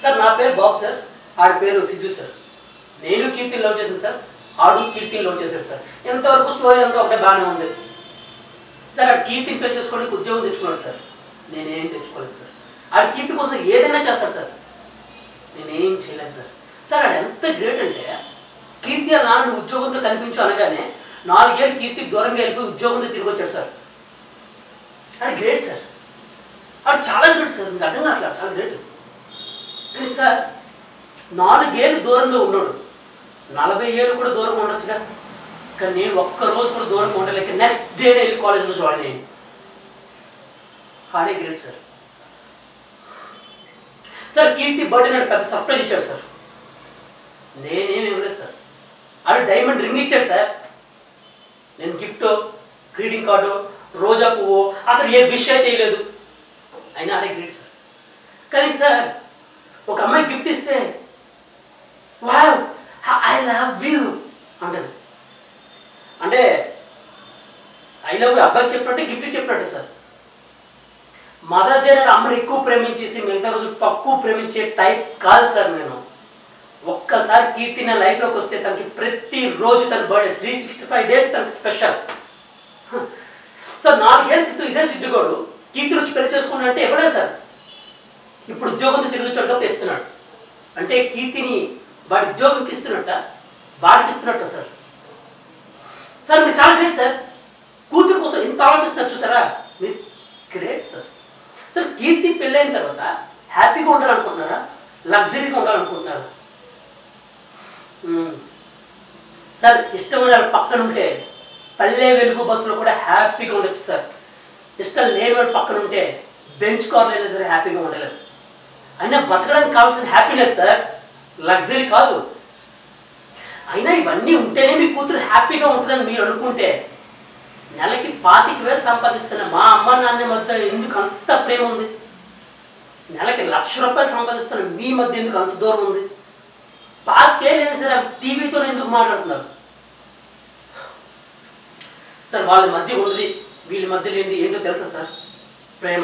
Sir నా పేరు బాబు sir, ఆడి పేరు సిద్ధు సార్. నేను కీర్తిని లవ్ చేశాను సార్, ఆడు కీర్తిని లవ్ చేశాడు సార్. ఎంతవరకు స్టోరీ అంతా ఒకటే బాగానే ఉంది సార్. ఆడు కీర్తిని పెళ్లి చేసుకోవడానికి ఉద్యోగం తెచ్చుకున్నాడు సార్, నేనేం తెచ్చుకోలేదు సార్. ఆడు కీర్తి కోసం ఏదైనా చేస్తాడు సార్, నేనేం చేయలేదు సార్. సార్ ఆడు ఎంత గ్రేట్ అంటే కీర్తి ఆ నాన్న ఉద్యోగంతో కనిపించు అనగానే 4 ఏళ్ళు కీర్తికి దూరంగా వెళ్ళిపోయి ఉద్యోగంతో తిరిగి వచ్చాడు సార్. ఆడు గ్రేట్ సార్, ఆడు చాలా గ్రేట్ సార్. మీకు అర్థం కావట్లేదు, చాలా గ్రేట్. కానీ సార్ 4 ఏళ్ళు దూరంగా ఉన్నాడు, 40 ఏళ్ళు కూడా దూరంగా ఉండొచ్చుగా. కానీ నేను ఒక్కరోజు కూడా దూరంగా ఉండలేక నెక్స్ట్ డే వెళ్ళి కాలేజ్లో జాయిన్ అయ్యాను. ఆడే గ్రేట్ సార్. సార్ కీర్తి బర్త్డే నాడు పెద్ద సర్ప్రైజ్ ఇచ్చాడు సార్, నేనేమి ఇవ్వలేదు సార్. ఆడు డైమండ్ రింగ్ ఇచ్చాడు సార్. నేను గిఫ్ట్, గ్రీటింగ్ కార్డు, రోజా పువ్వు అసలు ఏ విషయం చేయలేదు, అయినా ఆడే గ్రేట్ సార్. కానీ సార్ ఒక అమ్మాయి గిఫ్ట్ ఇస్తే వావ్ ఐ లవ్ యూ అంటారు. అంటే ఐ లవ్ యూ అబ్బాయికి చెప్పినట్టే గిఫ్ట్ చెప్పినట్టు సార్. మదర్స్ డే నాడు అమ్మని ఎక్కువ ప్రేమించేసి మిగతా రోజు తక్కువ ప్రేమించే టైప్ కాదు సార్ నేను. ఒక్కసారి కీర్తి నా లైఫ్లోకి వస్తే తనకి ప్రతిరోజు తన బర్త్డే 365 డేస్ తనకి స్పెషల్ సార్. 4 ఏళ్ళ క్రితం ఇదే సిద్ధుగోడు కీర్తిని వచ్చి పెళ్లి చేసుకున్నా అంటే ఎవడే సార్. ఇప్పుడు ఉద్యోగంతో తిరిగి వచ్చాడు కాబట్టి ఇస్తున్నాడు అంటే కీర్తిని వాడి ఉద్యోగంకి ఇస్తున్నట్ట, వాడికి ఇస్తున్నట్ట సార్. సార్ మీరు చాలా గ్రేట్ సార్, కూతురు కోసం ఇంత ఆలోచిస్తున్నారు చూసారా, మీరు గ్రేట్ సార్. సార్ కీర్తి పెళ్ళైన తర్వాత హ్యాపీగా ఉండాలనుకుంటున్నారా, లగ్జరీగా ఉండాలనుకుంటున్నారా? సార్ ఇష్టమైన పక్కన ఉంటే పల్లె వెలుగు బస్సులో కూడా హ్యాపీగా ఉండొచ్చు సార్. ఇష్టం లేని వాడు పక్కన ఉంటే బెంచ్ కార్లో అయినా సరే హ్యాపీగా ఉండలేదు. అయినా బతకడానికి కావాల్సిన హ్యాపీనెస్ సార్, లగ్జరీ కాదు. అయినా ఇవన్నీ ఉంటేనే మీ కూతురు హ్యాపీగా ఉంటుందని మీరు అనుకుంటే నెలకి 25,000 సంపాదిస్తున్న మా అమ్మ నాన్న మధ్య ఎందుకు అంత ప్రేమ ఉంది? నెలకి ₹1,00,000 సంపాదిస్తున్న మీ మధ్య ఎందుకు అంత దూరం ఉంది? 25,000 అయినా సరే టీవీతో ఎందుకు మాట్లాడుతున్నారు సార్? వాళ్ళ మధ్య ఉన్నది వీళ్ళ మధ్య లేనిది ఏంటో తెలుసా సార్? ప్రేమ.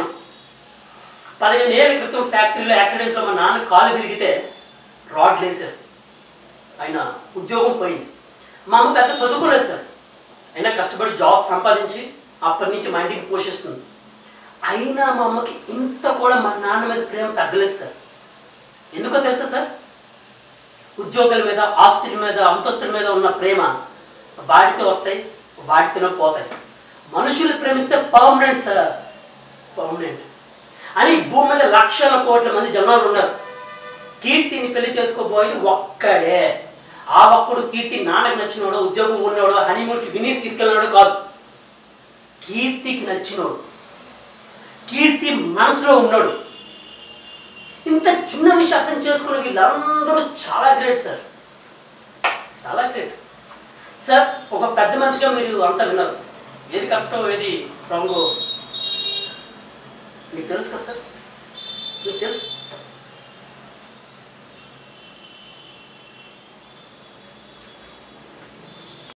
15 ఏళ్ల క్రితం ఫ్యాక్టరీలో యాక్సిడెంట్లో మా నాన్న కాలు విరిగితే రాడ్ లేసారు, ఆయన ఉద్యోగం పోయింది. మా అమ్మ పెద్ద చదువుకోలేదు సార్, అయినా కష్టపడి జాబ్ సంపాదించి అప్పటి నుంచి మా ఇంటికి పోషిస్తుంది. అయినా మా అమ్మకి ఇంత కూడా మా నాన్న మీద ప్రేమ తగ్గలేదు సార్. ఎందుకో తెలుసా సార్? ఉద్యోగాల మీద, ఆస్తుల మీద, అంతస్తుల మీద ఉన్న ప్రేమ వాటితో వస్తాయి, వాటితోనే పోతాయి. మనుషులు ప్రేమిస్తే పర్మనెంట్ సార్, పర్మనెంట్. అని భూమి మీద లక్షల కోట్ల మంది జనాలు ఉన్నారు. కీర్తిని పెళ్లి చేసుకోబోయేది ఒక్కడే. ఆ ఒక్కడు కీర్తి నాన్నకి నచ్చినోడు, ఉద్యోగం ఉన్నవాడు, హనీమూన్కి వినీస్ తీసుకెళ్ళినాడు కాదు. కీర్తికి నచ్చినోడు, కీర్తి మనసులో ఉన్నాడు. ఇంత చిన్న విషయం అర్థం చేసుకున్న వీళ్ళందరూ చాలా గ్రేట్ సార్, చాలా గ్రేట్ సార్. ఒక పెద్ద మనిషిగా మీరు అంతా విన్నారు, ఏది కరెక్టో ఏది రాంగో మీకు తెలుసు కదా సార్, మీకు తెలుసు.